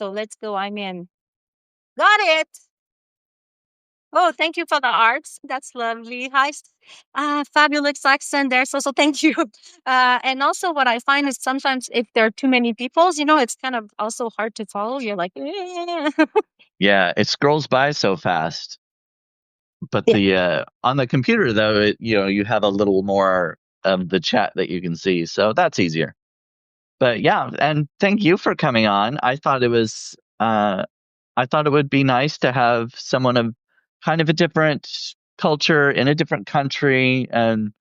So let's go. I'm in. Got it. Oh, thank you for the arts. That's lovely. Hi, fabulous accent there. So thank you. And also, what I find is sometimes if there are too many peoples, it's kind of also hard to follow. You're like, Yeah, it scrolls by so fast. But yeah. the on the computer though, you have a little more of the chat that you can see, so that's easier. But yeah, and thank you for coming on. I thought it would be nice to have someone of kind of a different culture in a different country and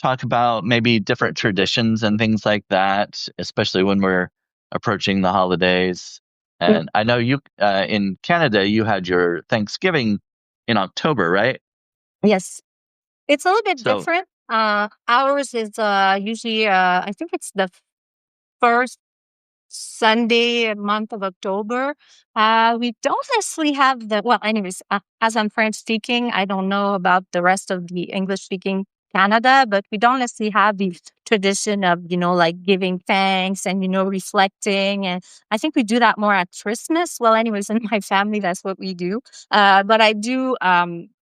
talk about maybe different traditions and things like that, especially when we're approaching the holidays. Mm, And I know you in Canada, you had your Thanksgiving in October, right? yes. It's a little bit So, different. Ours is usually, I think it's the first Sunday, month of October. We don't necessarily have well, anyways, as I'm French speaking, I don't know about the rest of the English speaking Canada, but we don't necessarily have the tradition of, like giving thanks and, reflecting. And I think we do that more at Christmas. Well, anyways, in my family, that's what we do. But I do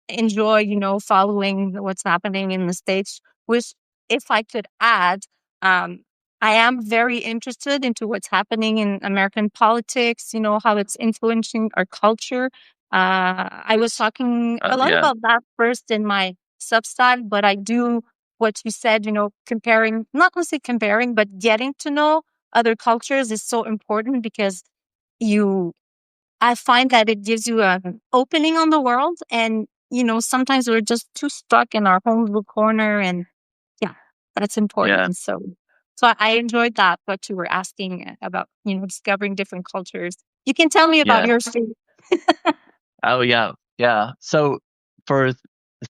enjoy, following what's happening in the States, which if I could add, um, I am very interested into what's happening in American politics, how it's influencing our culture. I was talking a lot yeah, about that first in my Substack, but I do what you said, comparing, not necessarily comparing, but getting to know other cultures is so important because you I find that it gives you an opening on the world. And, sometimes we're just too stuck in our home little corner. And yeah, that's yeah, important. So I enjoyed that, what you were asking about, discovering different cultures. You can tell me about yeah. yours too. Oh, yeah, yeah. So for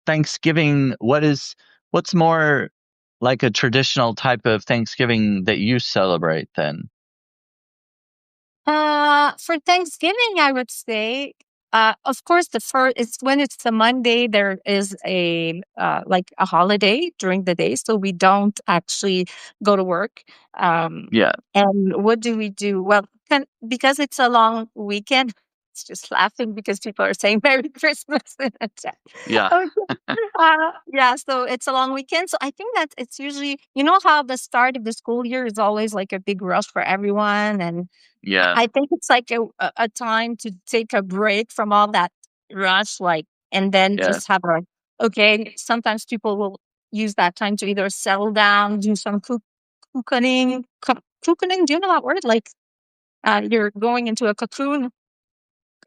Thanksgiving, what's more like a traditional type of Thanksgiving that you celebrate then? For Thanksgiving, I would say, of course, the first it's when it's a Monday. There is a like a holiday during the day, so we don't actually go to work. Yeah, And what do we do? Well, because it's a long weekend. It's just laughing because people are saying Merry Christmas in the chat. yeah, Okay. Yeah, so it's a long weekend. So I think that it's usually, how the start of the school year is always like a big rush for everyone. And yeah, I think it's like a time to take a break from all that rush, like, and then yeah. just have okay, sometimes people will use that time to either settle down, do some cocooning. Cocooning, do you know that word? Like, you're going into a cocoon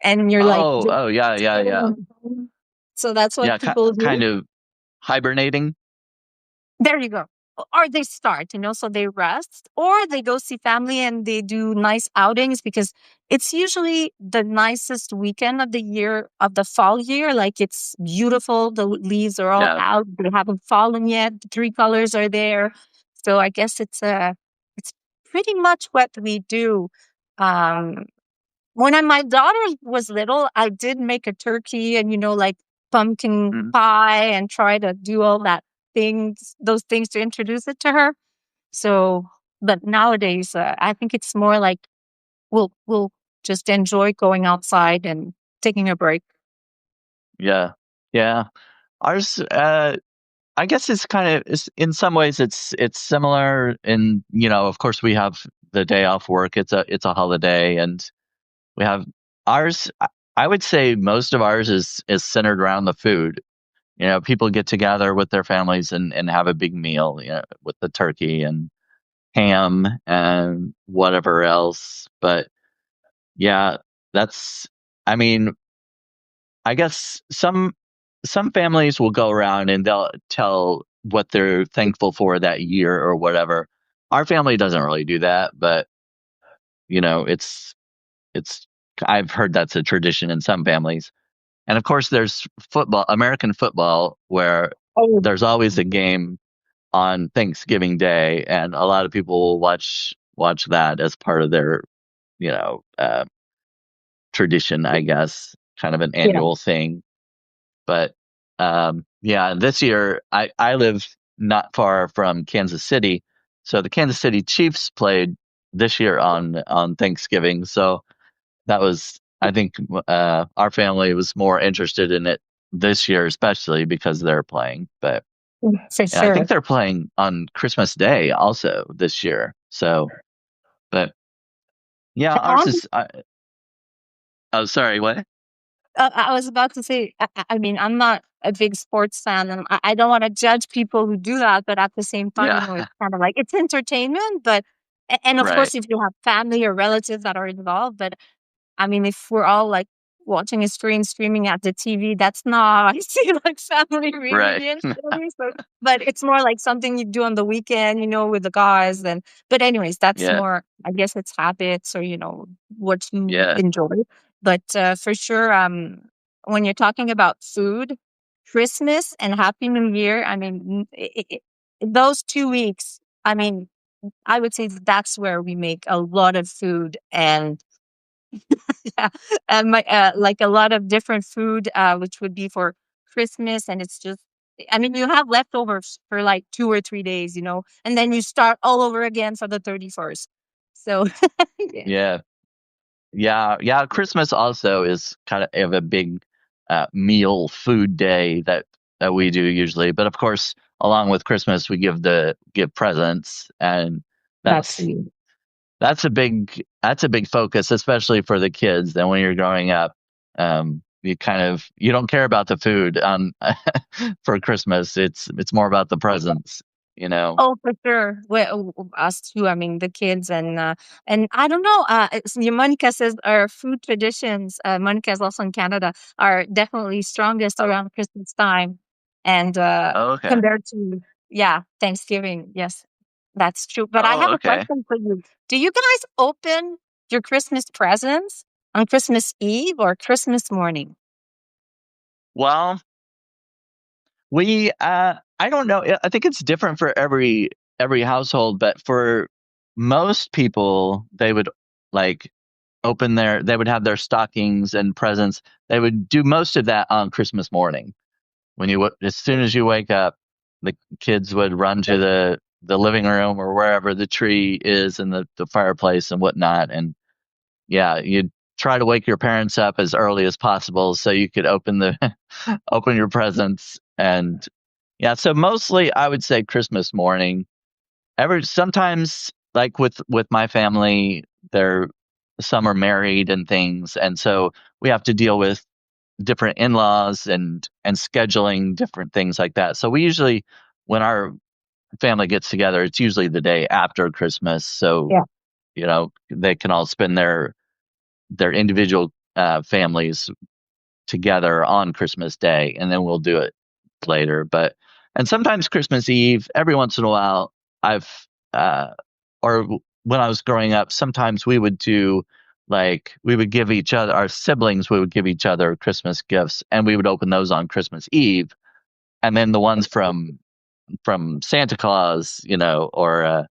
and you're like, Oh, oh, yeah, yeah, yeah. so that's what Yeah, people do. kind of hibernating. There you go. Or they start, so they rest or they go see family and they do nice outings because it's usually the nicest weekend of the year, of the fall year. Like it's beautiful. The leaves are all Yeah. out. They haven't fallen yet. The three colors are there. So I guess it's pretty much what we do. Um, my daughter was little, I did make a turkey and, like pumpkin Mhm. pie and try to do all those things to introduce it to her. So, but nowadays, I think it's more like we'll just enjoy going outside and taking a break. Yeah. Yeah. Ours, I guess it's kind of in some ways it's similar in, of course we have the day off work. It's a holiday and we have ours. I would say most of ours is centered around the food. People get together with their families and have a big meal, with the turkey and ham and whatever else. But yeah, that's, I mean, I guess some families will go around and they'll tell what they're thankful for that year or whatever. Our family doesn't really do that, but it's I've heard that's a tradition in some families. And of course there's football, American football, where Oh, there's always a game on Thanksgiving Day and a lot of people will watch that as part of their, you know, uh tradition, I guess, kind of an yeah. annual thing. But yeah, this year I live not far from Kansas City, so the Kansas City Chiefs played this year on Thanksgiving. So that was, I think, our family was more interested in it this year, especially because they're playing. But For yeah, I think sure. they're playing on Christmas Day also this year. So, but yeah, ours On is. Oh, sorry, what? I was about to say, I mean, I'm not a big sports fan, and I don't want to judge people who do that. But at the same time, Yeah, it's kind of like it's entertainment. But and of right. course, if you have family or relatives that are involved, but I mean, if we're all like watching a screen streaming at the TV, that's not I see like family Right. reunion. Really. So, but it's more like something you do on the weekend, with the guys. Then, but anyways, that's Yeah. more. I guess it's habits or what you Yeah. enjoy. But for sure, when you're talking about food, Christmas and Happy New Year, I mean, those 2 weeks. I mean, I would say that's where we make a lot of food and yeah, and my like a lot of different food, which would be for Christmas, and it's just, I mean, you have leftovers for like 2 or 3 days, and then you start all over again for the 31st. So yeah, Yeah. Yeah. Yeah. Christmas also is kind of a big meal food day that we do usually. But of course, along with Christmas, we give presents, and that's that's you. that's a big focus, especially for the kids. And when you're growing up, you don't care about the food for Christmas. It's more about the presents, you know. Oh, for sure. Well, us too. I mean, the kids and I don't know. Monica says our food traditions. Monica is also in Canada. Are definitely strongest around Christmas time, and Oh, okay. compared to Thanksgiving. Yes, that's true. But I have Oh, a okay. question for you. Do you guys open your Christmas presents on Christmas Eve or Christmas morning? Well, I don't know. I think it's different for every household, but for most people, they would like they would have their stockings and presents. They would do most of that on Christmas morning. As soon as you wake up, the kids would run to the living room or wherever the tree is and the fireplace and whatnot. And yeah, you'd try to wake your parents up as early as possible so you could open the open your presents. And yeah, so mostly I would say Christmas morning. Ever Sometimes, like with my family, they're some are married and things, and so we have to deal with different in-laws and scheduling different things like that. So we usually, when our family gets together, it's usually the day after Christmas, so Yeah. they can all spend their individual families together on Christmas Day, and then we'll do it later. And sometimes Christmas Eve, every once in a while, I've or when I was growing up, sometimes we would do like we would give each other, our siblings, we would give each other Christmas gifts, and we would open those on Christmas Eve, and then the ones from Santa Claus, or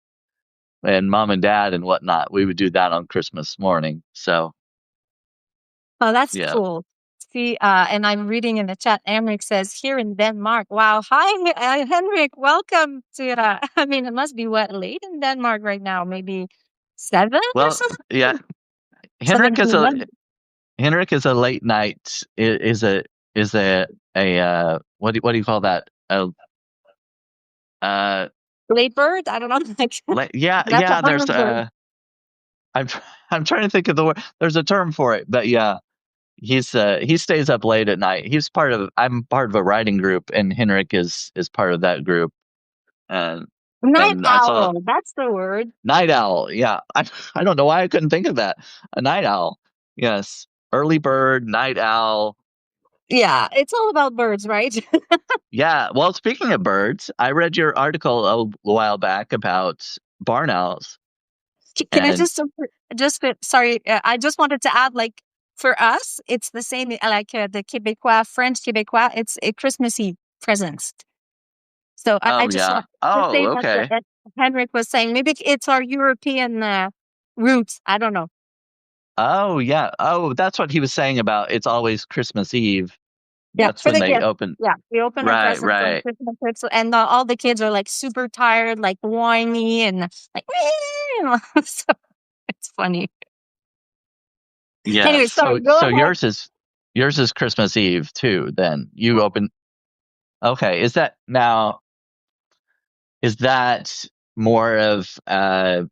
and mom and dad and whatnot, we would do that on Christmas morning. So Oh, that's yeah. cool. See, and I'm reading in the chat. Emmerich says here in Denmark. Wow, hi, Henrik. Welcome to. I mean, it must be what late in Denmark right now. Maybe 7 or Well, something. yeah. Seven Henrik is a p.m. Henrik is a late night is a what do you call that? Uh Late bird. I don't know. Like yeah, that's a yeah, there's hummingbird. I'm I'm trying to think of the word. There's a term for it, but yeah, he stays up late at night. I'm part of a writing group, and Henrik is part of that group. And Night and I saw owl. That's the word. night owl. Yeah. I don't know why I couldn't think of that. A night owl. Yes. Early bird, night owl. Yeah, it's all about birds, right? Yeah. Well, speaking of birds, I read your article a while back about barn owls. Can I And sorry, I just wanted to add, like, for us, it's the same, like the Quebecois, French Quebecois, it's a Christmas Eve presents. So I oh just yeah. want to Oh, say that, okay. Henrik was saying maybe it's our European roots. I don't know. Oh yeah. Oh, that's what he was saying about it's always Christmas Eve. Yeah, That's for when the they gift. open. Yeah, we open our Right, presents on right. Christmas Eve, and all the kids are like super tired, like whiny and like, so it's funny. Yeah. Anyway, sorry, go So ahead. yours is Christmas Eve too. Then you open. Okay. Is that more of a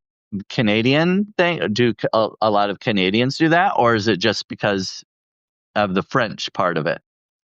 Canadian thing? Do a lot of Canadians do that, or is it just because of the French part of it?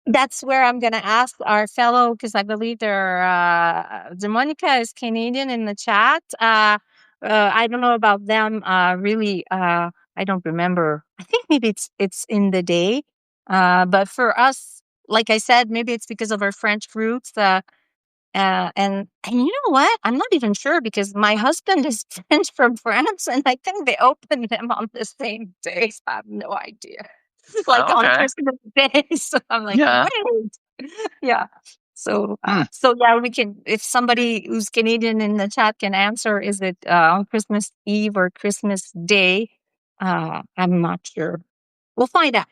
That's where I'm going to ask our fellow, because I believe the Monica is Canadian in the chat. I don't know about them. Really, I don't remember. I think maybe it's in the day. But for us, like I said, maybe it's because of our French roots. And you know what? I'm not even sure because my husband is French from France, and I think they open them on the same day. So I have no idea. Like Oh, on okay. Christmas Day. So I'm like, Yeah. wait. Yeah. So Hmm. so yeah, we can, if somebody who's Canadian in the chat can answer, is it on Christmas Eve or Christmas Day? I'm not sure. We'll find out.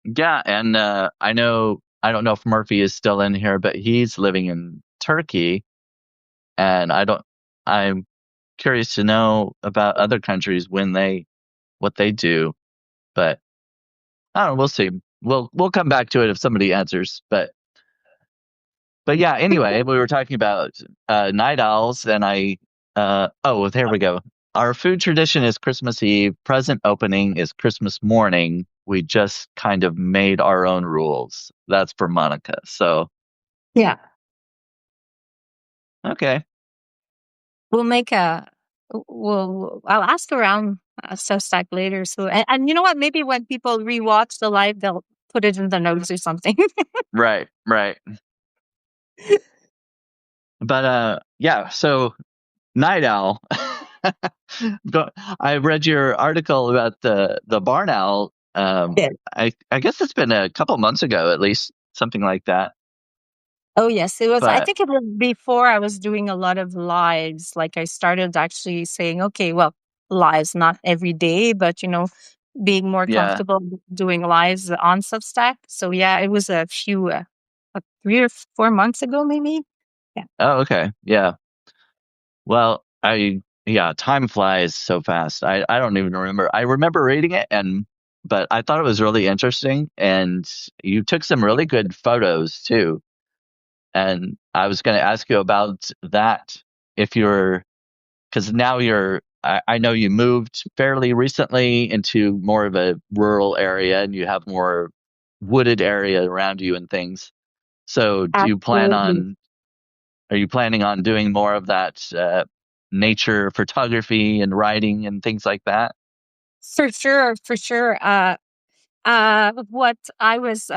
Yeah, and I don't know if Murphy is still in here, but he's living in Turkey, and I'm curious to know about other countries what they do, but I don't know, we'll see. We'll come back to it if somebody answers. But yeah, anyway, we were talking about night owls, and oh, there we go. Our food tradition is Christmas Eve. Present opening is Christmas morning. We just kind of made our own rules. That's for Monica. So Yeah. okay, We'll make a I'll ask around Substack later. So and you know what? Maybe when people rewatch the live, they'll put it in the notes or something. right, right. But yeah. So night owl. Go- I read your article about the barn owl. Yeah. I guess it's been a couple months ago, at least something like that. Oh yes, it was. I But think it was before I was doing a lot of lives. Like I started actually saying, okay, well, lives not every day, but being more yeah. comfortable doing lives on Substack. So yeah, it was a few, 3 or 4 months ago, maybe. Yeah. Oh, okay. Yeah. Well, yeah, time flies so fast. I don't even remember. I remember reading it but I thought it was really interesting and you took some really good photos too. And I was going to ask you about that if because now I know you moved fairly recently into more of a rural area and you have more wooded area around you and things. So Absolutely. are you planning on doing more of that nature photography and writing and things like that? For sure, for sure. What I was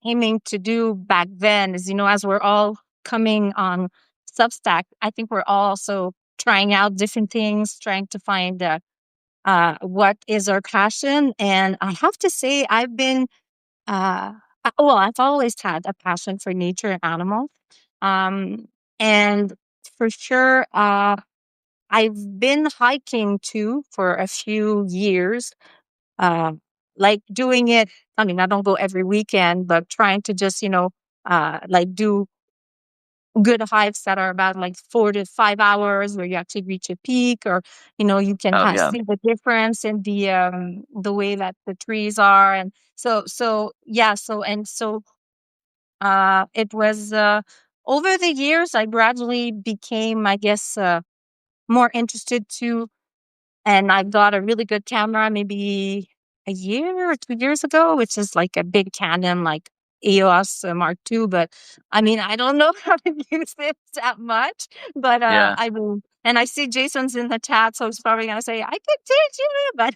aiming to do back then is, as we're all coming on Substack, I think we're all also trying out different things, trying to find what is our passion. And I have to say, well, I've always had a passion for nature and animals. Um, and for sure, I've been hiking too for a few years, uh, like doing it. I mean, I don't go every weekend, but trying to just, like do good hikes that are about like 4 to 5 hours where you actually reach a peak, or, you can Oh yeah. see the difference in the way that the trees are. And so, yeah. It was, over the years, I gradually became, I guess, more interested too, and I got a really good camera maybe a year or 2 years ago, which is like a big Canon, like EOS Mark II. But I mean, I don't know how to use it that much. But Yeah. I will. And I see Jason's in the chat, so he's probably gonna say I could teach you. But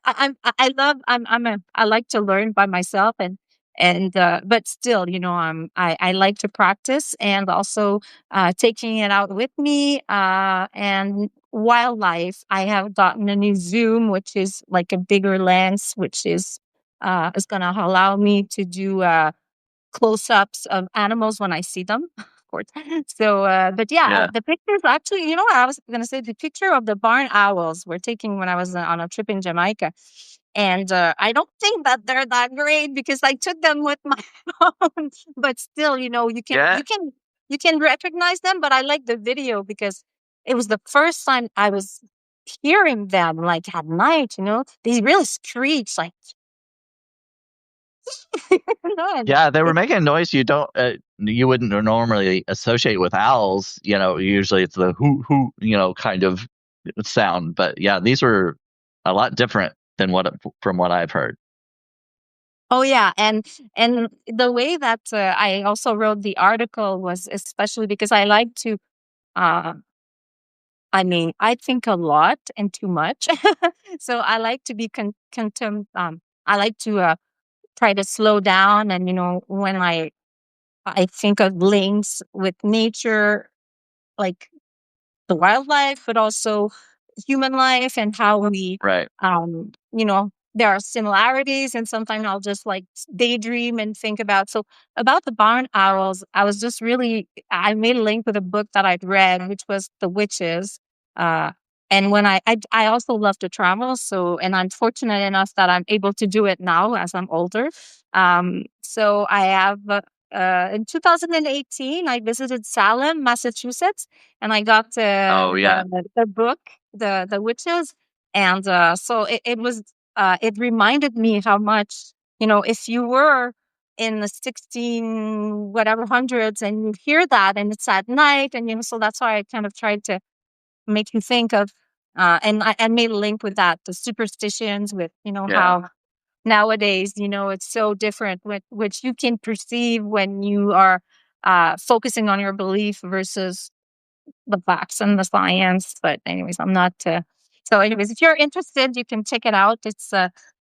I love, I like to learn by myself, and but still, I like to practice, and also taking it out with me, and wildlife. I have gotten a new zoom, which is like a bigger lens, which is going to allow me to do close-ups of animals when I see them, of course. So, but yeah, Yeah. the pictures actually, you know what I was going to say? The picture of the barn owls were taken when I was on a trip in Jamaica. And I don't think that they're that great because I took them with my phone. But still, Yeah. you can recognize them. But I like the video because it was the first time I was. hearing them like at night, they really screech like, and Yeah, they were it, making a noise you wouldn't normally associate with owls. Usually it's the hoo hoo, kind of sound. But yeah, these were a lot different than from what I've heard. oh yeah, and the way that I also wrote the article was especially because I like to. Uh, I mean, I think a lot and too much, so I like to be I like to try to slow down, and when I think of links with nature, like the wildlife, but also human life and how we, Right. there are similarities. And sometimes I'll just like daydream and think about. So about the barn owls, I made a link with a book that I'd read, which was The Witches. Uh, and when I also love to travel. So, and I'm fortunate enough that I'm able to do it now as I'm older. So I have, in 2018, I visited Salem, Massachusetts, and I got Oh yeah. the book, the witches, and so it reminded me how much if you were in the 16 whatever hundreds and you hear that and it's at night, and so that's why I kind of tried to make you think of and I made a link with that, the superstitions with Yeah. how nowadays it's so different with which you can perceive when you are focusing on your belief versus the facts and the science. But anyways, I'm not. So anyways, if you're interested, you can check it out. It's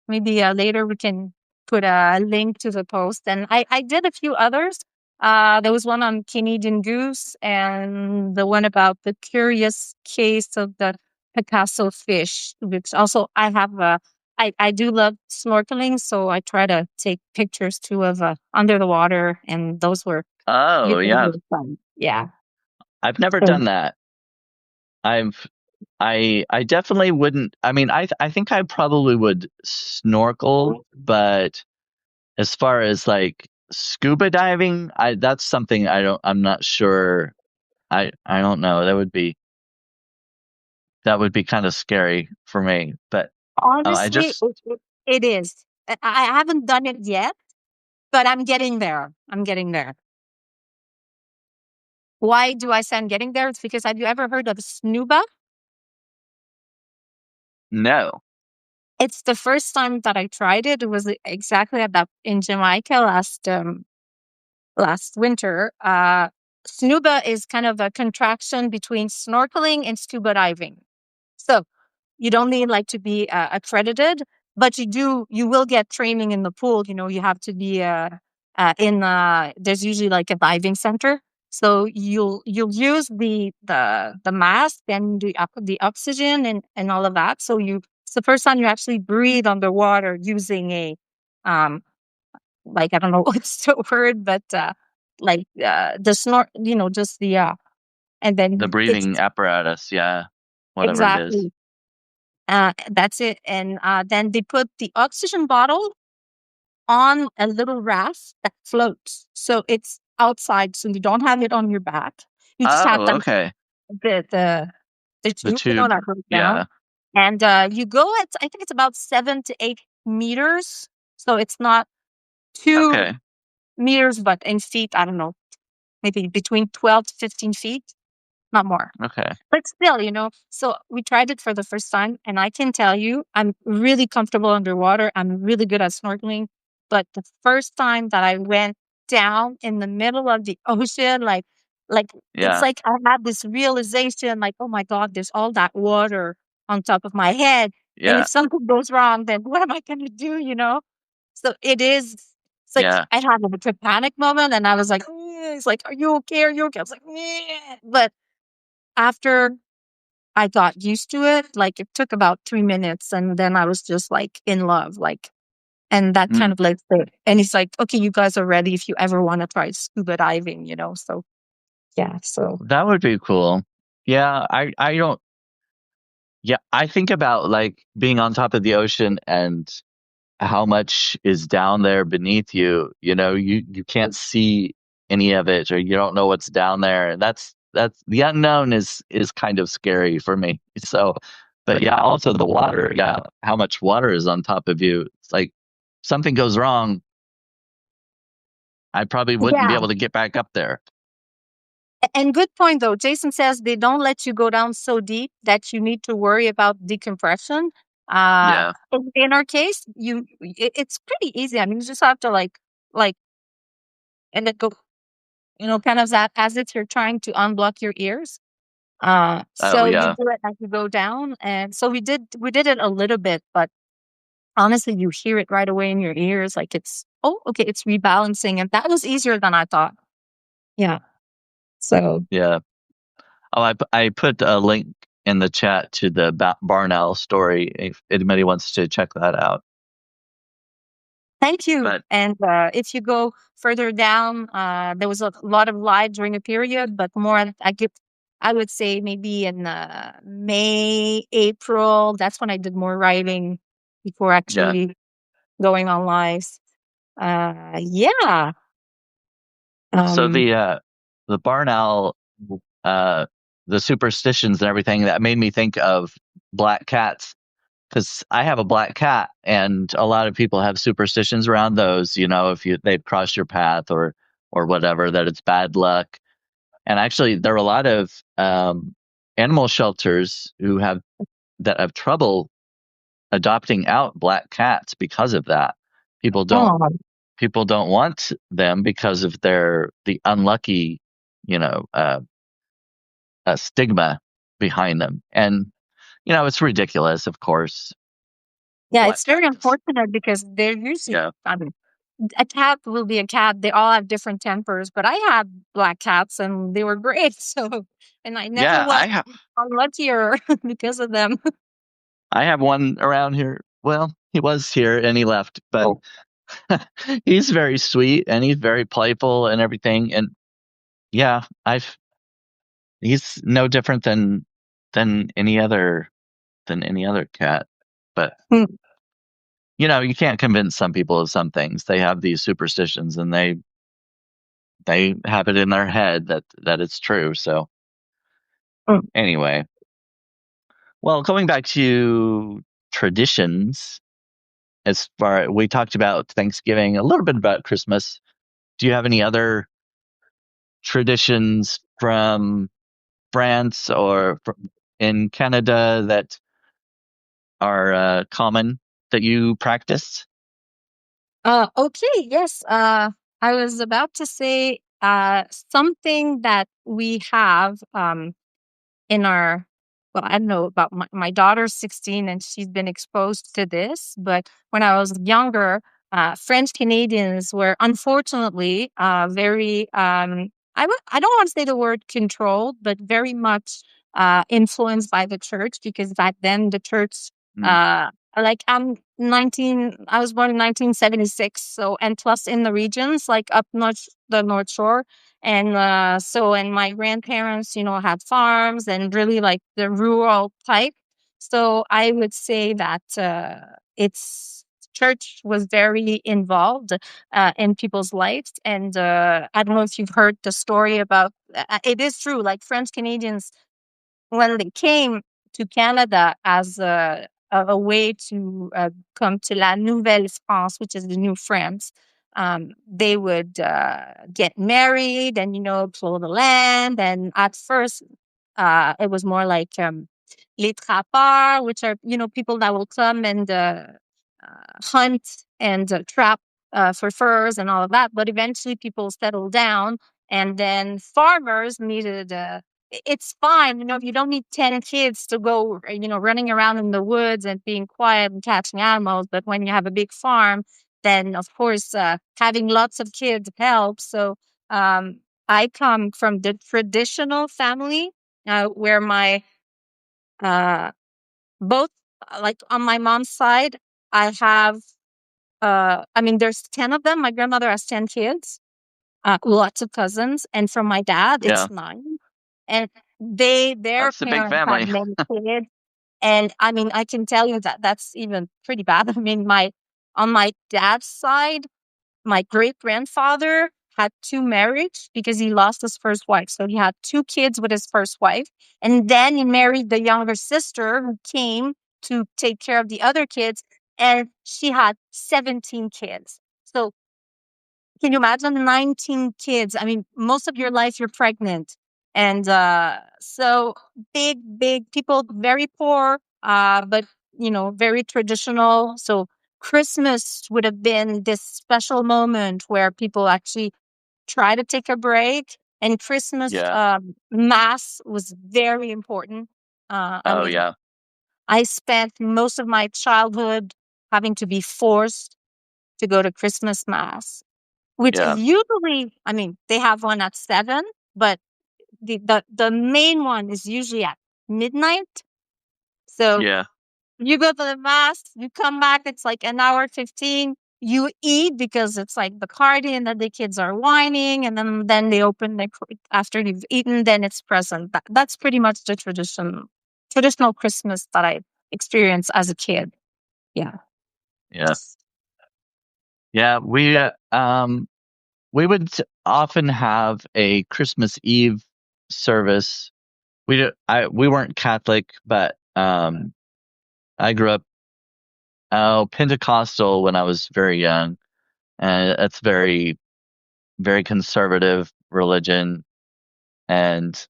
maybe later we can put a link to the post. And I did a few others. There was one on Canadian goose and the one about the curious case of the Picasso fish, which also I have. I do love snorkeling, so I try to take pictures too of under the water, and those were Oh yeah. really fun. Yeah. I've never So done that. I've I definitely wouldn't. I mean, I think I probably would snorkel, but as far as like scuba diving, I that's something I'm not sure. I don't know. That would be kind of scary for me. But I honestly, just it is. I haven't done it yet, but I'm getting there. I'm getting there. Why do I say I'm getting there? It's because have you ever heard of snuba? no. It's the first time that I tried it. It was exactly at that in Jamaica last winter. Snuba is kind of a contraction between snorkeling and scuba diving. So you don't need like to be accredited, but you will get training in the pool. You have to be in there's usually like a diving center. So you'll use the mask and the oxygen and all of that. So it's the first time you actually breathe underwater using a um like I don't know what's the word, but like the snort, just the and The then it's breathing apparatus, yeah. Whatever it is. exactly. That's it. And then they put the oxygen bottle on a little raft that floats. So it's outside, so you don't have it on your back. You just have Oh, the okay. the the, the The tube, tube. that goes down. Yeah. And you go at I think it's about 7 to 8 meters. So it's not two Okay. meters, but in feet, I don't know, maybe between 12 to 15 feet, not more. Okay. But still, so we tried it for the first time, and I can tell you, I'm really comfortable underwater. I'm really good at snorkeling. But the first time that I went down in the middle of the ocean, like it's Yeah. like I had this realization, like, oh my God, there's all that water on top of my head. And if Yeah. something goes wrong, then what am I gonna do? So it's like Yeah. I had a panic moment and I was like, "Eh," it's like, are you okay? Are you okay? I was like, "Eh." But after I got used to it, like it took about 3 minutes and then I was just like in love. And that kind Mm, of like, and it's like, okay, you guys are ready if you ever want to try scuba diving. So yeah, so that would be cool. Yeah, I don't yeah, I think about like being on top of the ocean and how much is down there beneath you. You can't see any of it or you don't know what's down there. And that's the unknown is kind of scary for me. So, But yeah, also the water. Yeah, how much water is on top of you? It's like something goes wrong, I probably wouldn't be Yeah. able to get back up there. And good point though. Jason says they don't let you go down so deep that you need to worry about decompression. Yeah. In our case, it's pretty easy. I mean, you just have to like and then go, kind of that as if you're trying to unblock your ears. Oh So you yeah. do it as you go down, and so we did it a little bit, but honestly, you hear it right away in your ears, like it's oh okay, it's rebalancing, and that was easier than I thought. Yeah. So Yeah. Oh, I put a link in the chat to the Barn Owl story if anybody wants to check that out. thank you. But And if you go further down, there was a lot of live during a period, but more I would say maybe in May, April. That's when I did more writing before yeah. actually going on live. Yeah. So Um, the Barn Owl uh the superstitions and everything that made me think of black cats because I have a black cat and a lot of people have superstitions around those, if they've crossed your path or whatever, that it's bad luck. And actually, there are a lot of animal shelters that have trouble adopting out black cats because of that. People don't oh, people don't want them because of the unlucky, you know, uh, stigma behind them. And it's ridiculous, of course. yeah, Black it's very cats. unfortunate because they're usually, Yeah, I mean, a cat will be a cat. They all have different tempers, but I had black cats and they were great. So, and I never yeah. was unluckier because of them. I have one around here. Well, he was here and he left, but he's very sweet and he's very playful and everything. And yeah, I've he's no different than any other cat. But Hmm. you can't convince some people of some things. They have these superstitions and they have it in their head that it's true. So Hmm. anyway, well, going back to traditions, we talked about Thanksgiving, a little bit about Christmas. Do you have any other traditions from France or in Canada that are common that you practice? Okay, yes. I was about to say something that we have. In our well, I don't know about my daughter's 16 and she's been exposed to this, but when I was younger, French Canadians were unfortunately very I don't want to say the word controlled, but very much influenced by the church because back then the church Mm, uh like I was born in 1976, so and plus in the regions like up north, the North Shore, and and my grandparents, had farms and really like the rural type. So I would say that it's church was very involved in people's lives. And I don't know if you've heard the story about it is true, like French Canadians when they came to Canada as a way to come to La Nouvelle France, which is the New France, they would get married and plow the land. And at first, it was more like les trappeurs, which are people that will come and hunt and trap for furs and all of that. But eventually, people settled down, and then farmers needed. It's fine, if you don't need 10 kids to go, running around in the woods and being quiet and catching animals. But when you have a big farm, then of course, having lots of kids helps. So, um, I come from the traditional family, where my, uh, both, like on my mom's side, I have, I mean, there's 10 of them. My grandmother has 10 kids, lots of cousins. And from my dad, yeah, it's 9. And their that's a big parents had family. many kids. And I mean, I can tell you that that's even pretty bad. I mean, on my dad's side, my great grandfather had two marriages because he lost his first wife. So he had two kids with his first wife. And then he married the younger sister who came to take care of the other kids. And she had 17 kids. So can you imagine 19 kids? I mean, most of your life you're pregnant. And so big people, very poor, but, very traditional. So Christmas would have been this special moment where people actually try to take a break. And Christmas Yeah. mass was very important. I Oh, mean, yeah. I spent most of my childhood having to be forced to go to Christmas mass, which is Yeah. usually, I mean, they have one at 7, but the main one is usually at midnight. So Yeah. you go to the mass, you come back, it's like an hour 15. You eat because it's like the party, and then the kids are whining, and then they open after you've eaten, then it's present. That's pretty much the traditional Christmas that I experienced as a kid. Yeah. Yeah. Yeah. We would often have a Christmas Eve service. We weren't Catholic, but I grew up Pentecostal when I was very young, and it's very conservative religion. And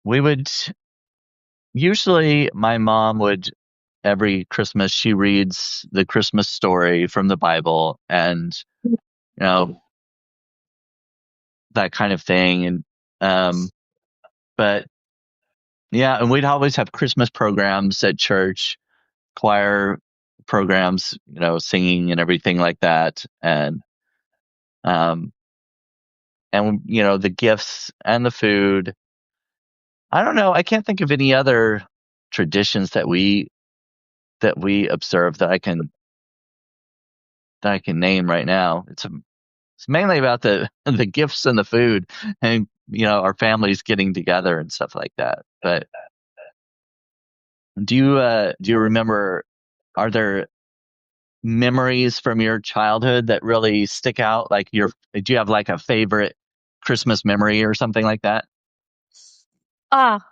we would usually my mom would every Christmas she reads the Christmas story from the Bible, and you know that kind of thing. And but yeah, and we'd always have Christmas programs at church, choir programs, singing and everything like that. Um, and the gifts and the food. I don't know. I can't think of any other traditions that we observe that I can name right now. It's mainly about the the gifts and the food, and our families getting together and stuff like that. But do you remember? Are there memories from your childhood that really stick out? Like do you have like a favorite Christmas memory or something like that?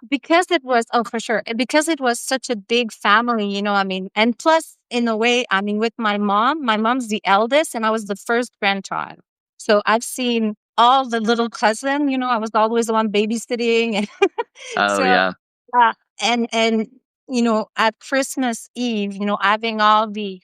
Because it was, oh, for sure. Because it was such a big family, I mean, and plus, in a way, I mean, with my mom's the eldest, and I was the first grandchild. So I've seen all the little cousin, I was always the one babysitting. And Oh so, yeah, uh, and, at Christmas Eve, having all the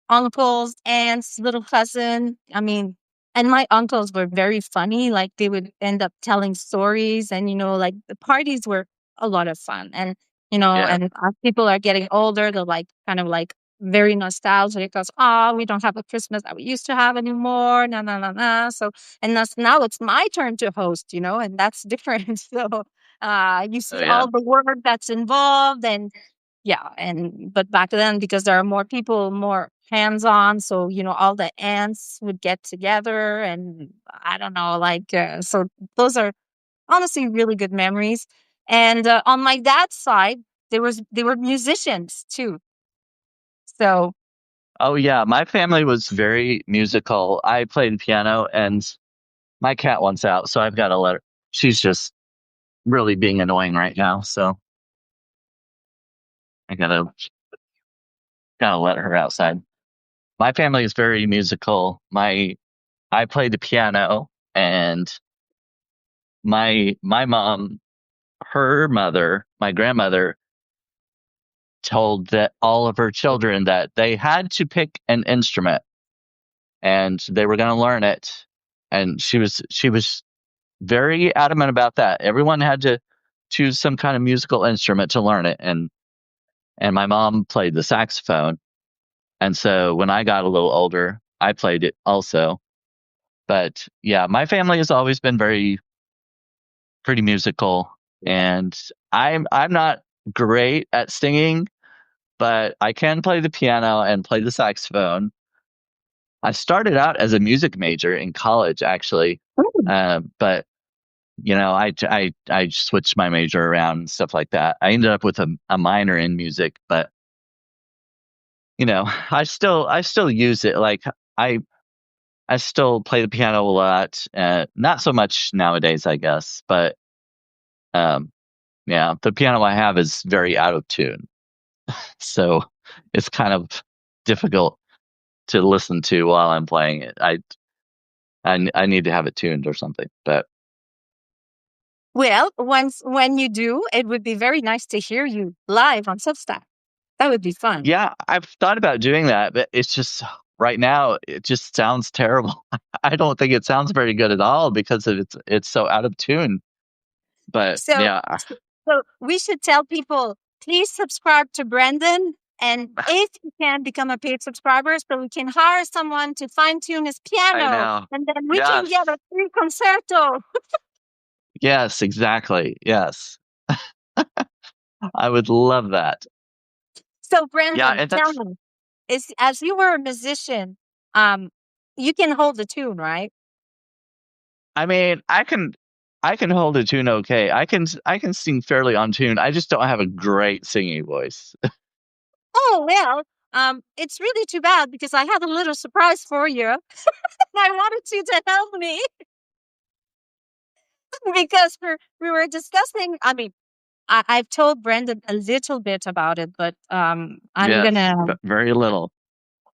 uncles, aunts, little cousin. I mean, and my uncles were very funny. Like they would end up telling stories, and like the parties were a lot of fun. And yeah, and as people are getting older, they're like kind of like very nostalgic because we don't have a Christmas that we used to have anymore. No, no, no, no. So and now it's my turn to host, and that's different. So you oh see yeah, all the work that's involved, and yeah, and but back then, because there are more people, more hands-on, so all the aunts would get together, and I don't know, like so those are honestly really good memories. And on my dad's side, they were musicians too. So oh yeah. My family was very musical. I played piano, and my cat wants out, so I've got to let her. She's just really being annoying right now, so I gotta let her outside. My family is very musical. I play the piano, and my mom, her mother, my grandmother, told that all of her children that they had to pick an instrument, and they were going to learn it. And she was very adamant about that. Everyone had to choose some kind of musical instrument to learn it, and my mom played the saxophone. And so when I got a little older, I played it also. But yeah, my family has always been pretty musical, and I'm not great at singing, but I can play the piano and play the saxophone. I started out as a music major in college, actually, mm, but I switched my major around and stuff like that. I ended up with a minor in music, but I still use it. Like I I still play the piano a lot. Not so much nowadays, I guess, but um, yeah, the piano I have is very out of tune, so it's kind of difficult to listen to while I'm playing it. I need to have it tuned or something. But Well, once when you do, it would be very nice to hear you live on Substack. That would be fun. yeah, I've thought about doing that, but it's just right now it just sounds terrible. I don't think it sounds very good at all because it's so out of tune. But So, yeah, so we should tell people, please subscribe to Brandon. And if you can become a paid subscriber, so we can hire someone to fine tune his I piano, know. and then we can get Yes. a free concerto. Yes, exactly. Yes. I would love that. So, Yeah, Brandon, and tell that's me, is as you were a musician, um, you can hold the tune, right? I mean, I can hold a tune okay. I can sing fairly on tune. I just don't have a great singing voice. Oh well, it's really too bad because I had a little surprise for you. I wanted you to help me because we were discussing. I mean, I've told Brendan a little bit about it, but I'm Yes, gonna, very little.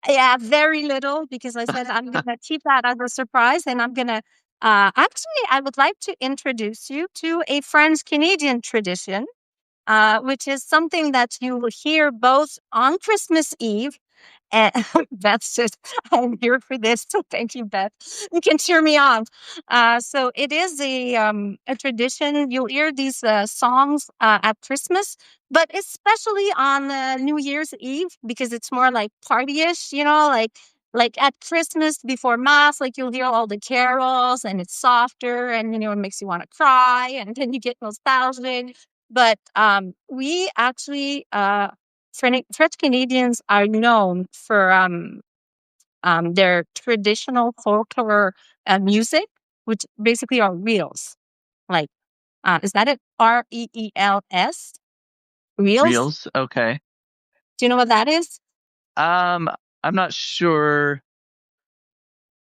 yeah, very little because I said I'm gonna keep that as a surprise, and I'm gonna. Actually, I would like to introduce you to a French Canadian tradition, which is something that you will hear both on Christmas Eve. And Beth's just, I'm here for this. So thank you, Beth. You can cheer me on. So it is a tradition. You'll hear these songs at Christmas, but especially on New Year's Eve because it's more like partyish, like at Christmas before Mass, like you'll hear all the carols and it's softer and it makes you want to cry and then you get nostalgic. But we actually French Canadians are known for their traditional folklore music, which basically are reels. Like, is that it? Reels? Reels? Reels, okay. Do you know what that is? Um, I'm not sure.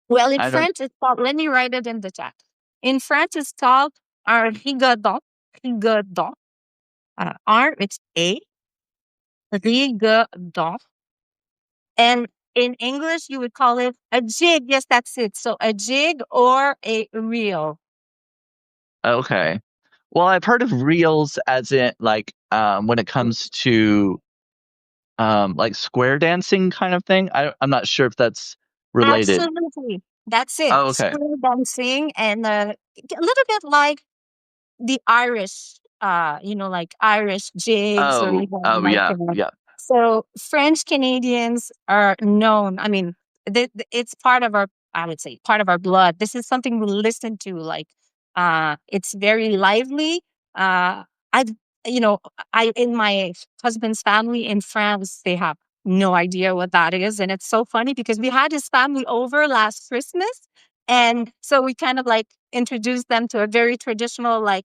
Well, in I don't. French, it's called, let me write it in the chat. In French, it's called un rigodon. Rigodon. It's A. Rigodon. And in English, you would call it a jig. Yes, that's it. So a jig or a reel. Okay. Well, I've heard of reels as in like when it comes to like square dancing kind of thing. I'm not sure if that's related. Absolutely. That's it. Oh, okay. Square dancing and a little bit like the Irish, like Irish jigs or Oh, even oh like yeah, yeah. so French Canadians are known. I mean, it's part of our, I would say, part of our blood. This is something we listen to. Like, it's very lively. I've, you know, I in my husband's family in France, they have no idea what that is, and it's so funny because we had his family over last Christmas, and so we kind of like introduced them to a very traditional like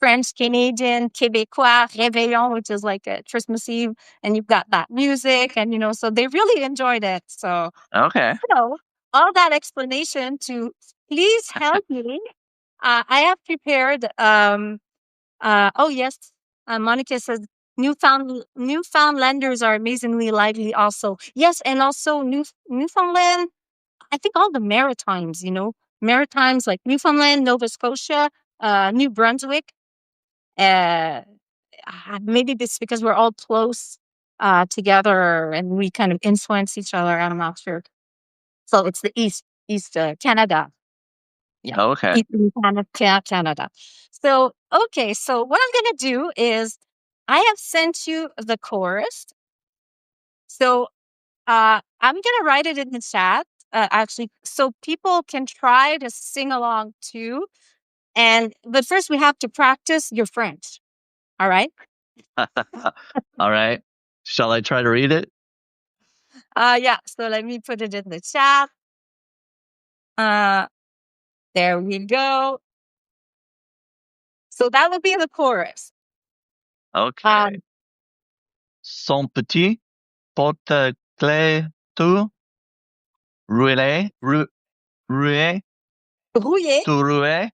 French Canadian, Québécois, Réveillon, which is like a Christmas Eve, and you've got that music, and so they really enjoyed it. So, Okay. all that explanation to please help me. I have prepared. Oh yes, Monica says Newfoundlanders are amazingly lively. Also, yes, and also Newfoundland. I think all the Maritimes. Maritimes like Newfoundland, Nova Scotia, New Brunswick. Uh, Maybe it's because we're all close together and we kind of influence each other. I'm not sure. So it's the East Canada. Yeah, Okay. Eastern Canada. So okay, so what I'm gonna do is I have sent you the chorus. So I'm gonna write it in the chat. Actually, so people can try to sing along too. But first we have to practice your French. All right. All right. Shall I try to read it? Yeah, so let me put it in the chat. Uh, there we go. So that would be the chorus. Okay. Um, Son petit porte-clés tout roulé. Roué, Rouillé. tout roué,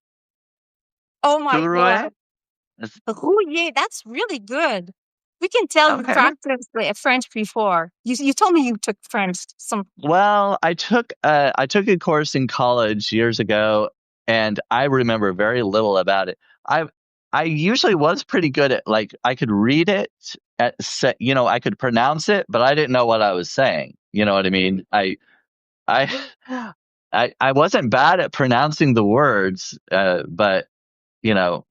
Oh my tout roué. God. Rouillé. That's really good. We can tell you Okay. practiced French before. You told me you took French. Some Well, I took a course in college years ago, and I remember very little about it. I I usually was pretty good at like I could read it I could pronounce it, but I didn't know what I was saying. You know what I mean? I I wasn't bad at pronouncing the words, but you know,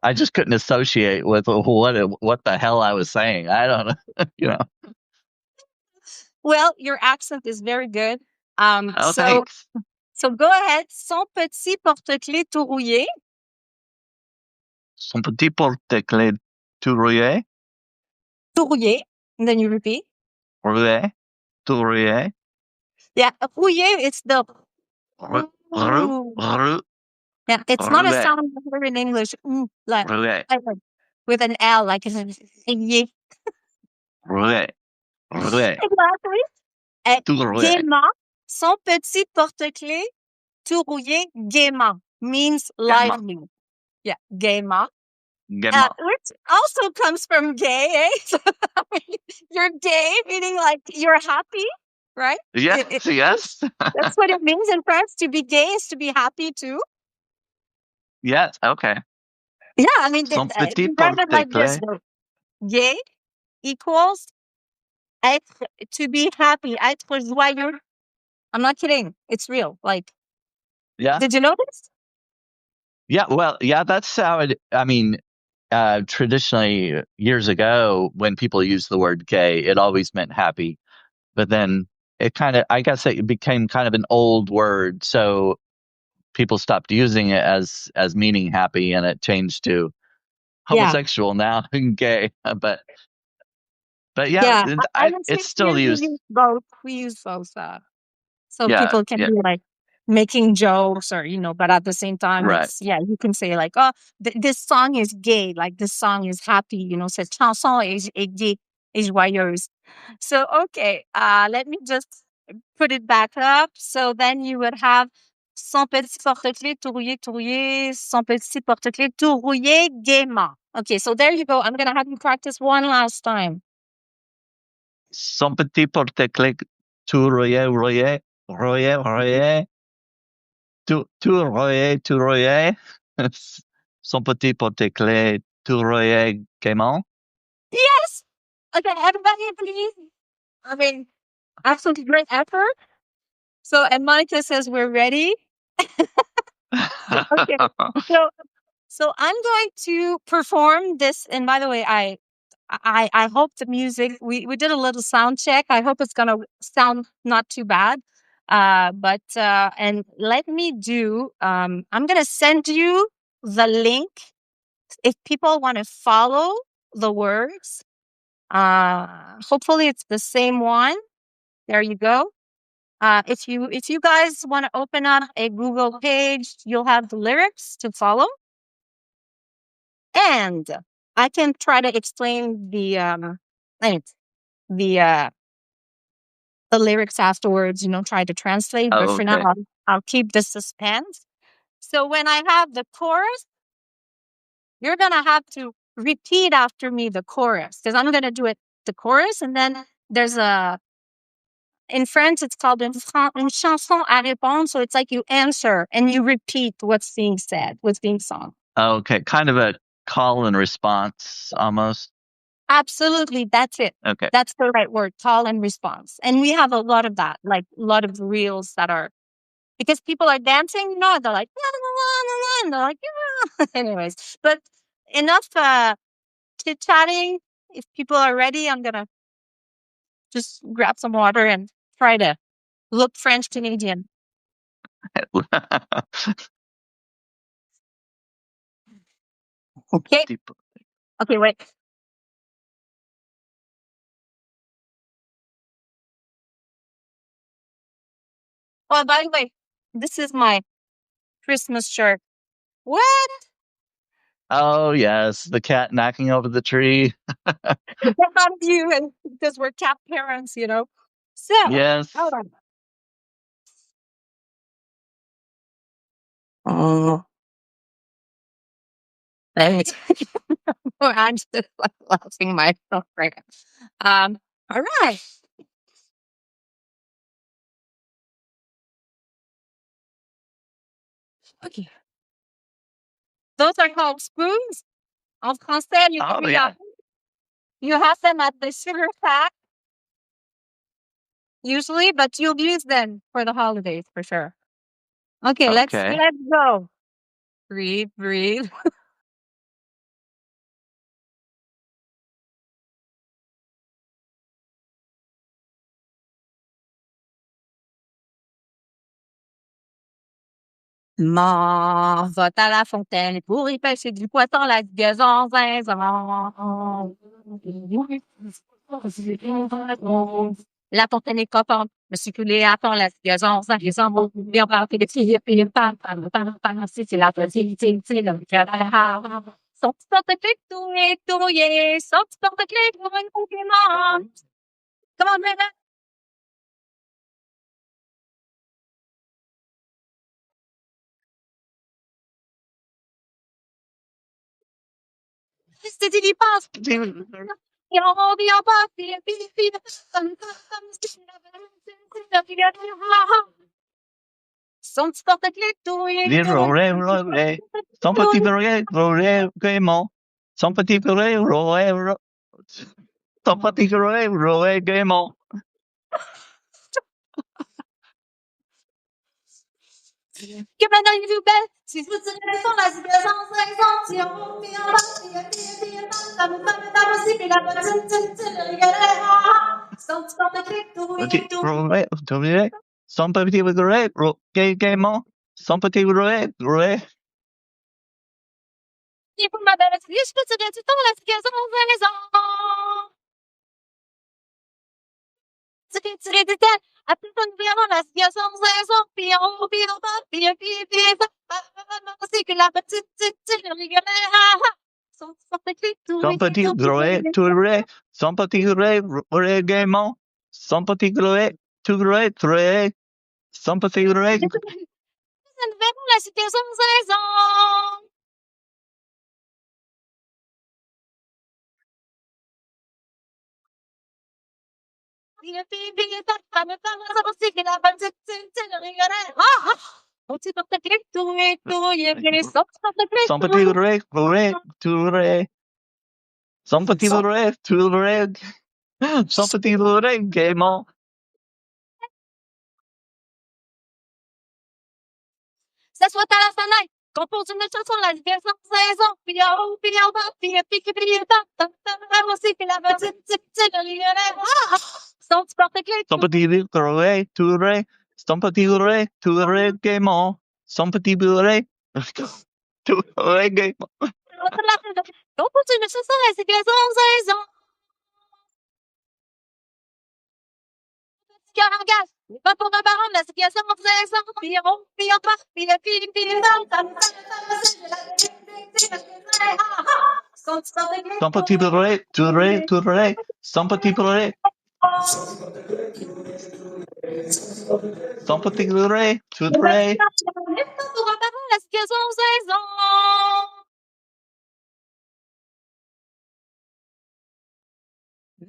I just couldn't associate with what the hell I was saying. I don't know. you know. well, your accent is very good. Oh, So thanks. so go ahead. Son petit porte-clés tout rouillé. Son petit porte-clés tout rouillé, Tout rouillé. And then you repeat. rouillé, tout rouillé, Yeah, rouillé. It's the roux, ooh. roux, Yeah, it's not a rouillé, sound we hear in English. rouillé, Like with an L, like it's rouillé. rouillé, rouillé, Exactly. tout rouillé, Gaiement. Son petit porte-clés tout rouillé gaiement means gaiement, lively. Yeah, gaiement. gaiement. Which also comes from gay, eh? So, I mean, you're gay, meaning like you're happy, right? Yes, yes, That's what it means in France. To be gay is to be happy too. yes. Okay. Yeah, I mean, Son petit you write it like this porte-clés. though. Gay equals être, to be happy, être joyeux. I'm not kidding. It's real. Like, Yeah, did you know this? yeah. Well, yeah. That's how it. I mean, traditionally, years ago, when people used the word gay, it always meant happy. But then I guess it became kind of an old word. So people stopped using it as meaning happy, and it changed to Yeah. homosexual now and gay. But yeah, Yeah. I would say it's still here we used. use both. We use both. So Yeah, people can yeah, be like making jokes or, but at the same time, right. yeah, you can say like, oh, this song is gay. Like this song is happy, cette chanson est gay, est joyeuse. So, okay, let me just put it back up. So then you would have son petit porte-clés tout rouillé, tout rouillé, son petit porte-clés tout rouillé gaiement. Okay, so there you go. I'm going to have you practice one last time. Son petit porte-clés, tout rouillé, rouillé, rouillé, rouillé, tout rouillé, tout rouillé. Son petit porte-clés, tout rouillé, gaiement. Yes. Okay, everybody, please. I mean, absolutely great effort. So, and Monica says we're ready. Okay. So, so I'm going to perform this. And by the way, I hope the music. We did a little sound check. I hope it's gonna sound not too bad. And let me do. I'm gonna send you the link if people want to follow the words. Hopefully it's the same one. There you go. If you guys want to open up a Google page, you'll have the lyrics to follow, and I can try to explain like, the uh, the lyrics afterwards. Try to translate. But Oh, for now, okay. I'll keep the suspense. So when I have the chorus, you're gonna have to repeat after me the chorus because I'm gonna do it the chorus, and then there's a in French, it's called une chanson à répondre. So it's like you answer and you repeat what's being said, what's being sung. Okay, kind of a call and response almost. Absolutely. That's it. Okay. That's the right word, call and response. And we have a lot of that, like a lot of reels that are, because people are dancing, they're like, "La, la, la, la, la," and they're like, yeah. Anyways, but enough chit chatting. If people are ready, I'm going to just grab some water and try to look French Canadian. Okay. Okay, wait. Oh, by the way, this is my Christmas shirt. What? Oh, yes, the cat knocking over the tree. Not you, and because we're cat parents. So, Yes. hold on. Oh, let me tell you. I'm just like laughing myself right now. All right. Okay. Those are called spoons. En français, Oh yeah, yeah. you have them at the sugar pack usually, but you'll use them for the holidays for sure. Okay, Okay. let's go. Breathe, breathe. M'en va à la fontaine pour y pêcher du poisson, la liaison zinzin. La fontaine est coppante, me suis coulé à fond, la liaison zinzin. Bien parti de tirer, puis pam, pam, pam, pam, c'est la petite, c'est le cadavre. Son petit porte-clés touillé, touillé, son petit porte-clés pour un compliment. Comment on dirait? C'est il y passe. Et on revient en bas, son petit porte-clés touillé, Roulé, roulé. Son petit roulé, roulé, gaiement. Son petit roulé, roulé, son petit roulé, roulé, gaiement. que maintenant il est belle. Si vous tirez les sons, la situation si on monte, puis on va, ça me aussi, puis la petite, le rigolet, son petit porte-clés touillé, Petit roulé, roulé. Son petit roulé, roulé, gaiement. Son petit roulé, roulé. et pour ma belle, je peux tirer du temps, la situation tirer du temps. Après, on verra la situation puis on va, aussi, que la petite, le rigolet, son petit porte-clés Son touillé, petit roulé, tout roulé. Son petit roulé, roulé, gaiement. Son petit roulé, tout roulé, roulé. Son petit roulé. nous verrons la situation saison. Son petit roulé, roulé, tout roulé. Son petit roulé, tout roulé. Son petit roulé, gaiement. Ça soit à la fenêtre, compose une chanson, la diversion saison, puis en haut, puis en bas, puis puis aussi, puis la petite, le rigolait. Son petit porte-clés, Son petit roulé, tout roulé. Son petit roulé, tout roulé, gaiement. Son petit roulé, tout roulé, gaiement. compose une chanson, la diversion saison. Cœur en gaz, pas pour un baron, la situation saison, puis en haut, puis en bas, puis son petit porte-clés, Son petit roulé, tout roulé, tout roulé. Son petit roulé, son petit roulé, tout roulé. pas pour un baron, la situation saison.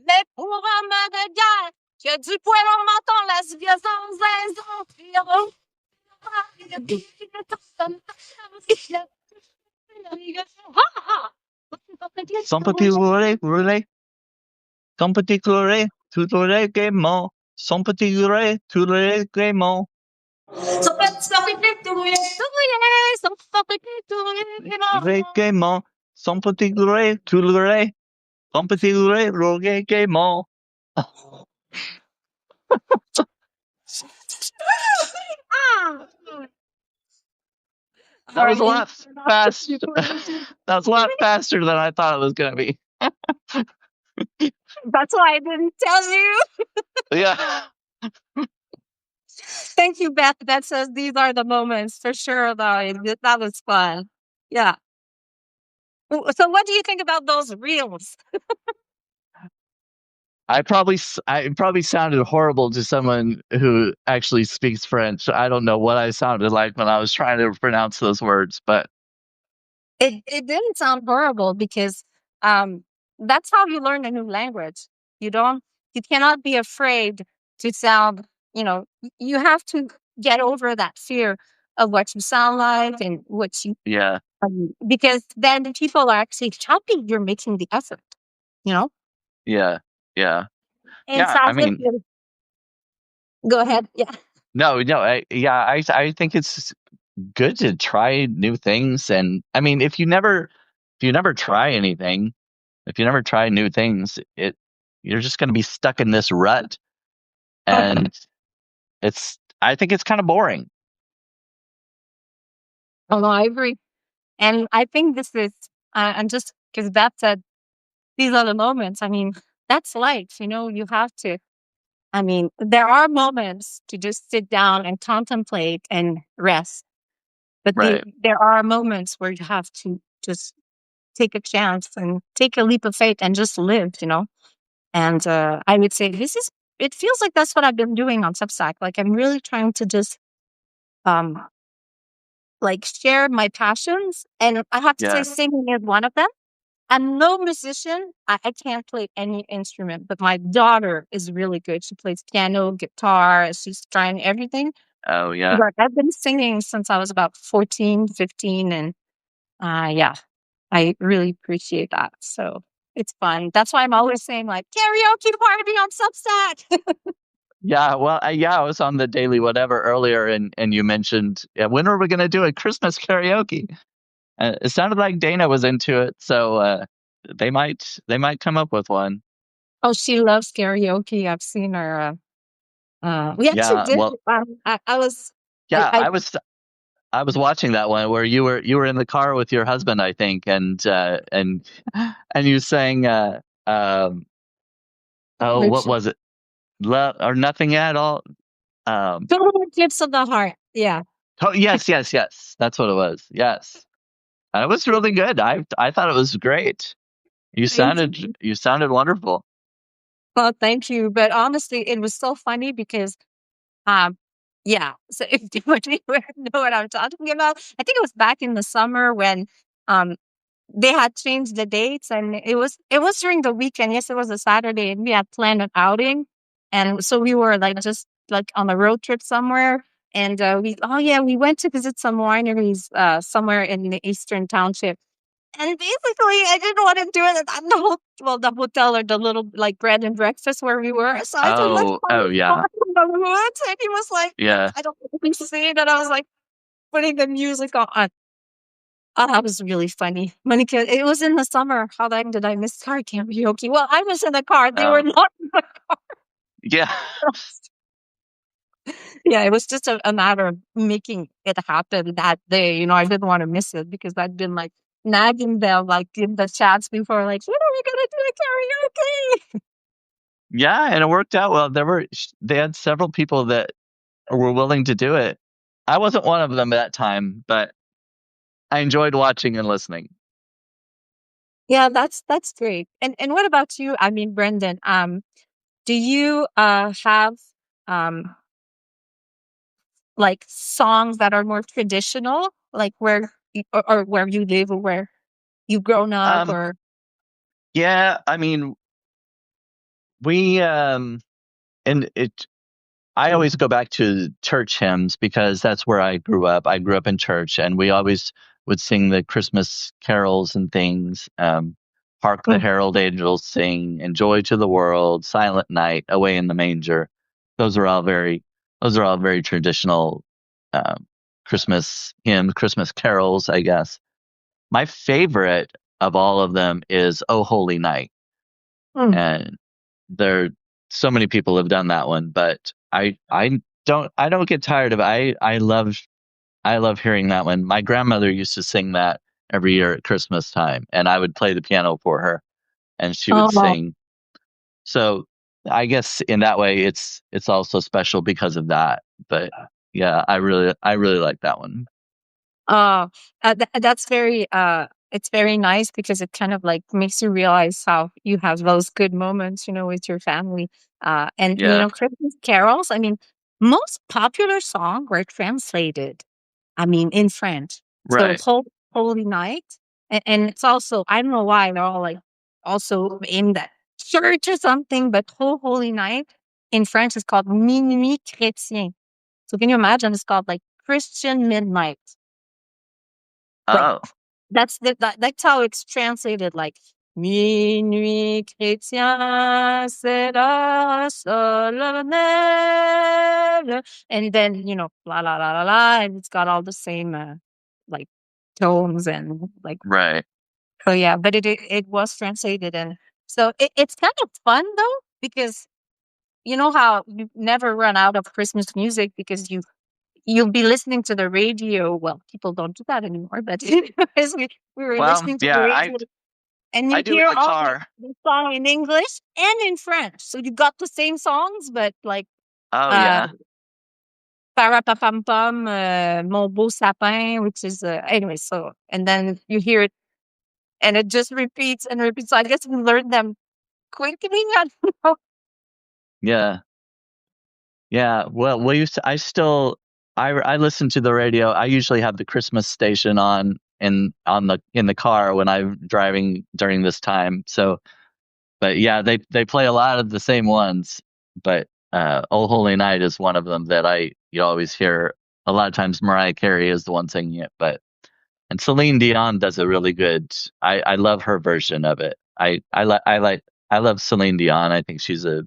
Mais pour un main de guerre, qui a du poil en menton, la situation saison, Son petit roulé, roulé. Son petit roulé, tout roulé, gaiement. Son petit roulé, tout roulé, gaiement. son petit porte-clés touillé, son petit porte-clés touillé, Roulé, gaiement. Son petit roulé, tout roulé. Son petit roulé, roulé, gaiement. ah! That All was a right. lot fast. That was a lot faster than I thought it was going to be. That's why I didn't tell you. Yeah. Thank you, Beth. That says these are the moments for sure, though. That was fun. Yeah. So, what do you think about those reels? I probably sounded horrible to someone who actually speaks French. I don't know what I sounded like when I was trying to pronounce those words, but It didn't sound horrible because um that's how you learn a new language. You don't you cannot be afraid to sound, you have to get over that fear of what you sound like and what you yeah, because then the people are actually happy you're making the effort, you know? yeah, yeah, It's yeah. I as if mean, go ahead. Yeah. no, I think it's good to try new things, and I mean, if you never try anything, if you never try new things, you're just going to be stuck in this rut, and I think it's kind of boring. Oh, no, I agree. And I think this is, and just because Beth said these are the moments, I mean, that's life, you have to, I mean, there are moments to just sit down and contemplate and rest. But Right. there are moments where you have to just take a chance and take a leap of faith and just live. And I would say it feels like that's what I've been doing on Substack. Like I'm really trying to just, um, like share my passions. And I have to say, Yeah. singing is one of them. I'm no musician. I can't play any instrument, but my daughter is really good. She plays piano, guitar. She's trying everything. Oh, yeah. But I've been singing since I was about 14, 15, and yeah, I really appreciate that. So it's fun. That's why I'm always saying like karaoke party on Substack. Yeah, well, I was on the Daily Whatever earlier, and you mentioned, yeah, when are we going to do a Christmas karaoke? It sounded like Dana was into it, so they might come up with one. Oh, she loves karaoke. I've seen her. We actually Yeah, did. well, I was. yeah, I I was watching that one where you were in the car with your husband, I think, and you sang oh, what which was it? Love or nothing at all. Um, total gifts of the heart. Yeah. oh, yes, that's what it was. Yes, and it was really good. I thought it was great. Thank You sounded wonderful. Well, thank you. But honestly, it was so funny because, um, yeah. So if you would know what I'm talking about, I think it was back in the summer when, um, they had changed the dates, and it was during the weekend. Yes, it was a Saturday, and we had planned an outing, and so we were like just like on a road trip somewhere. And we went to visit some wineries somewhere in the Eastern Township. And basically, I didn't want to do it at the hotel or the little like bread and breakfast where we were. So I said, let's Oh, find oh a spot yeah, in the woods. And he was like, yeah, I don't know if you see it. And I was like putting the music on. Oh, that was really funny. Monica, it was in the summer. How long did I miss car karaoke? Well, I was in the car. They were oh not in the yeah, car. Yeah, it was just a matter of making it happen that day. I didn't want to miss it because I'd been like nagging them like in the chats before, like, when are we gonna do a karaoke? yeah, and it worked out well. They had several people that were willing to do it. I wasn't one of them at that time, but I enjoyed watching and listening. Yeah, that's great. And what about you? I mean, Brendan, do you have um like songs that are more traditional, like where or where you live or where you've grown up Um, or yeah, I mean, we and it I always go back to church hymns because that's where I grew up. I grew up in church, and we always would sing the Christmas carols and things. Hark the Mm, herald angels sing, and joy to the world, silent night, away in the manger. Those are all very, those are all very traditional um, Christmas hymns, Christmas carols, I guess. My favorite of all of them is "Oh Holy Night," mm. and there so many people have done that one, but I don't get tired of it. I love hearing that one. My grandmother used to sing that every year at Christmas time, and I would play the piano for her, and she would Oh, sing. So I guess in that way, it's also special because of that. But yeah, I really like that one. oh, that's very. it's very nice because it kind of like makes you realize how you have those good moments, with your family. And Yeah. Christmas carols. I mean, most popular songs were translated. I mean, in French. So Right. Holy Night, and it's also, I don't know why they're all like also aimed at church or something, but Holy Night in French is called Minuit Chrétien. So can you imagine? It's called like Christian Midnight. Like Oh, that's how it's translated. Like Minuit Chrétien sera solennel, and then la la la la la, and it's got all the same like tones and like. right. Oh yeah, but it was translated, and so it's kind of fun though because you know how you never run out of Christmas music because you'll be listening to the radio. Well, people don't do that anymore, but anyways, we were Well, listening to the yeah, radio and I you do in hear the all car. the song in English and in French. So you got the same songs, but like Oh, uh yeah. Parapapam Mon Beau Sapin, which is anyway, so and then you hear it and it just repeats and repeats. So I guess we learned them quickly. I don't know. Yeah. Yeah. Well, I still, I listen to the radio. I usually have the Christmas station on in the car when I'm driving during this time. So, but yeah, they play a lot of the same ones, but "Oh Holy Night" is one of them that you always hear. A lot of times Mariah Carey is the one singing it, but and Celine Dion does a really good. I love her version of it. I love Celine Dion. I think she's a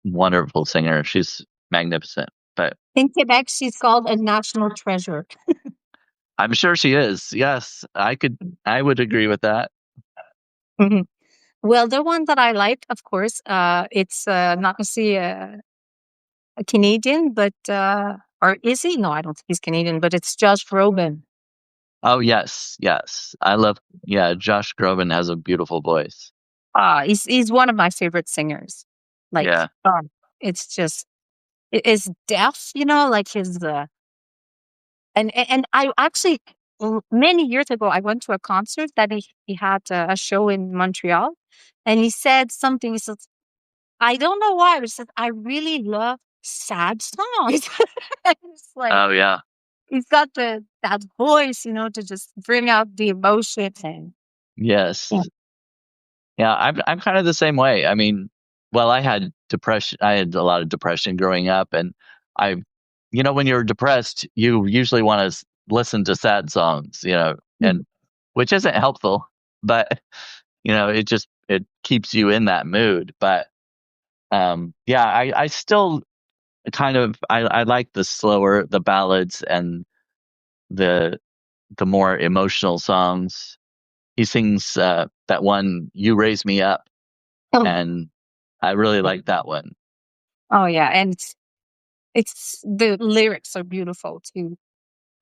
wonderful singer. She's magnificent. But In Quebec, she's called a national treasure. I'm sure she is. Yes, I would agree with that. Mhm. Well, the one that I like, of course, it's not necessarily a Canadian, but or is he? No, I don't think he's Canadian, but it's Josh Groban. Oh yes, yes. Yeah, Josh Groban has a beautiful voice. He's one of my favorite singers. Like, Yeah. it's just is deaf, like his and I actually many years ago I went to a concert that he had a show in Montreal, and he said something. He said, "I don't know why, but he said I really love sad songs." It's like Oh yeah. he's got that voice, to just bring out the emotion and yeah. Yes. Yeah, I'm kind of the same way. I mean, well, I had depression. I had a lot of depression growing up, and I, when you're depressed, you usually want to listen to sad songs, Mm. and which isn't helpful, but it keeps you in that mood. But yeah, I still kind of I like the ballads and the the more emotional songs. He sings that one "You Raise Me Up," Oh, and I really like that one. oh yeah, and it's the lyrics are beautiful too.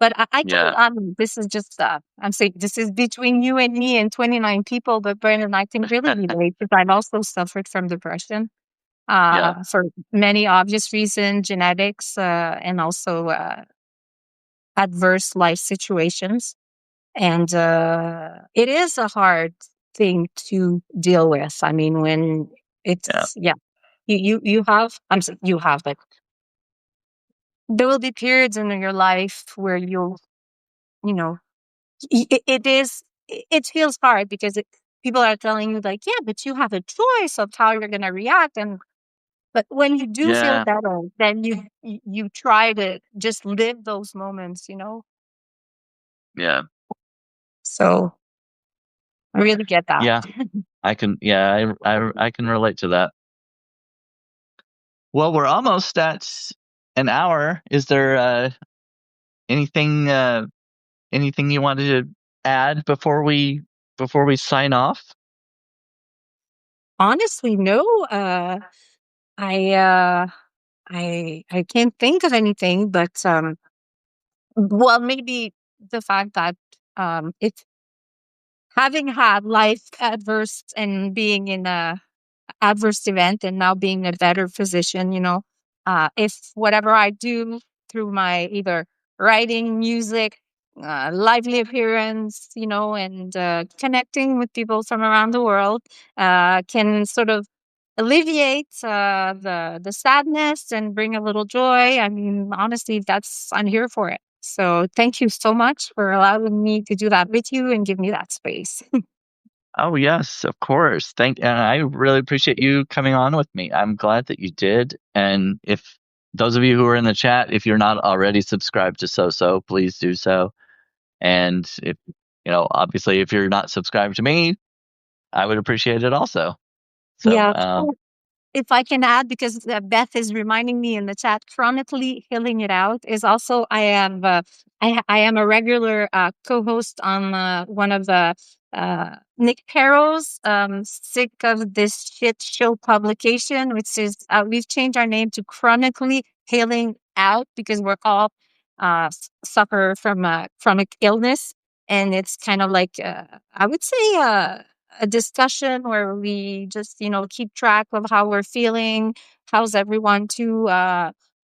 But I can, Yeah, this is just, I'm saying this is between you and me and 29 people, but Brandon, I can really relate because I've also suffered from depression yeah, for many obvious reasons, genetics, and also adverse life situations. And it is a hard thing to deal with. I mean, when yeah, it's, yeah, you have, you have, but there will be periods in your life where you know, it is it feels hard because people are telling you like, yeah, but you have a choice of how you're going to react, and but when you do feel yeah, better, then you try to just live those moments. yeah, So I really get that. yeah. I can relate to that. Well, we're almost at an hour. Is there anything anything you wanted to add before we sign off? Honestly, no. I I can't think of anything, but well, maybe the fact that it's having had life adverse and being in a adverse event and now being in a better position, if whatever I do through my either writing, music, lively appearance, and connecting with people from around the world can sort of alleviate the sadness and bring a little joy. I mean, honestly, I'm here for it. So thank you so much for allowing me to do that with you and give me that space. Oh, yes, of course. And I really appreciate you coming on with me. I'm glad that you did. And if those of you who are in the chat, if you're not already subscribed to Soso, please do so. And if, obviously, if you're not subscribed to me, I would appreciate it also. So, Yeah. If I can add, because Beth is reminding me in the chat, chronically healing it out is also I am a regular co-host on one of the Nick Perro's "Sick of This Shit Show" publication, which is we've changed our name to Chronically Healing Out because we're all suffer from chronic illness, and it's kind of like I would say. A discussion where we just keep track of how we're feeling, how's everyone too.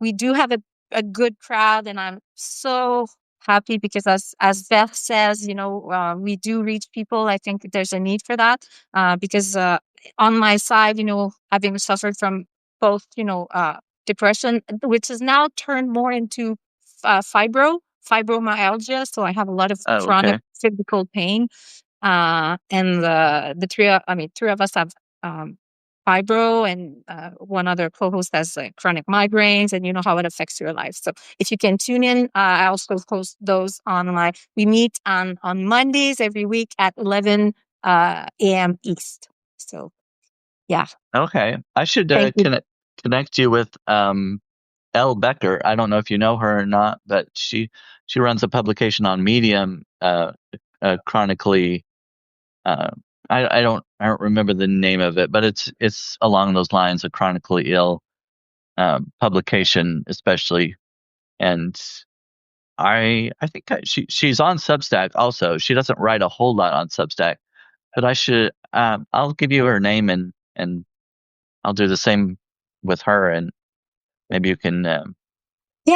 We do have a good crowd, and I'm so happy because as Beth says, we do reach people. I think there's a need for that because on my side, having suffered from both depression, which has now turned more into fibromyalgia, so I have a lot of oh, chronic okay. physical pain, and three of us have fibro, and one other co-host has chronic migraines, and you know how it affects your life. So if you can tune in, I also post those online. We meet on Mondays every week at 11 a.m. East. So yeah, Okay. I should thank you. connect you with Elle Becker. I don't know if you know her or not, but she runs a publication on Medium, chronically. Uh, I don't remember the name of it, but it's along those lines, a chronically ill publication, especially. And I think she's on Substack also. She doesn't write a whole lot on Substack, but I'll give you her name, and I'll do the same with her, and maybe you can Yeah,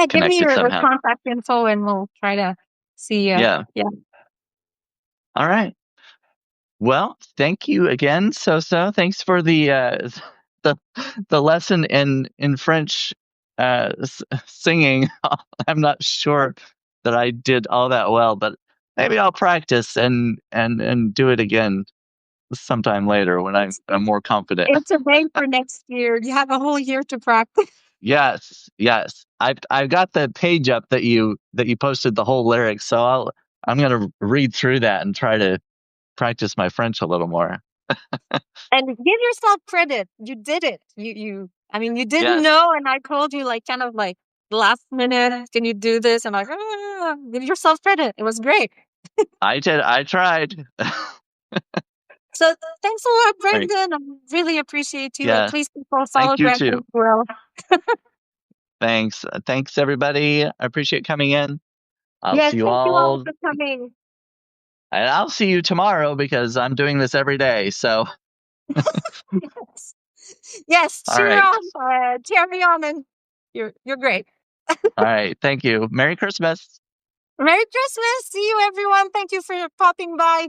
give me connect it your somehow. contact info, and we'll try to see. Yeah. Yeah. All right. Well, thank you again, Soso. Thanks for the the lesson in French singing. I'm not sure that I did all that well, but maybe I'll practice and do it again sometime later when I'm It's, I'm it's more confident. it's a day for next year. You have a whole year to practice. Yes, yes. I've got the page up that you posted the whole lyrics, so I'm gonna read through that and try to practice my French a little more. And give yourself credit. You did it. You didn't Yes, know, and I told you, like, kind of like last minute, can you do this? And like, give yourself credit. It was great. I did. I tried. So thanks a lot, All right. Brendan. I really appreciate you. And Yeah. please people follow Thank you Brendan too. as well. Thanks. Thanks everybody. I appreciate coming in. I'll Yes, see you thank you all all, for coming. and I'll see you tomorrow because I'm doing this every day. So, Yes, yes, all cheer right. on, carry on, and you're great. All right. Thank you. Merry Christmas. Merry Christmas. See you, everyone. Thank you for popping by.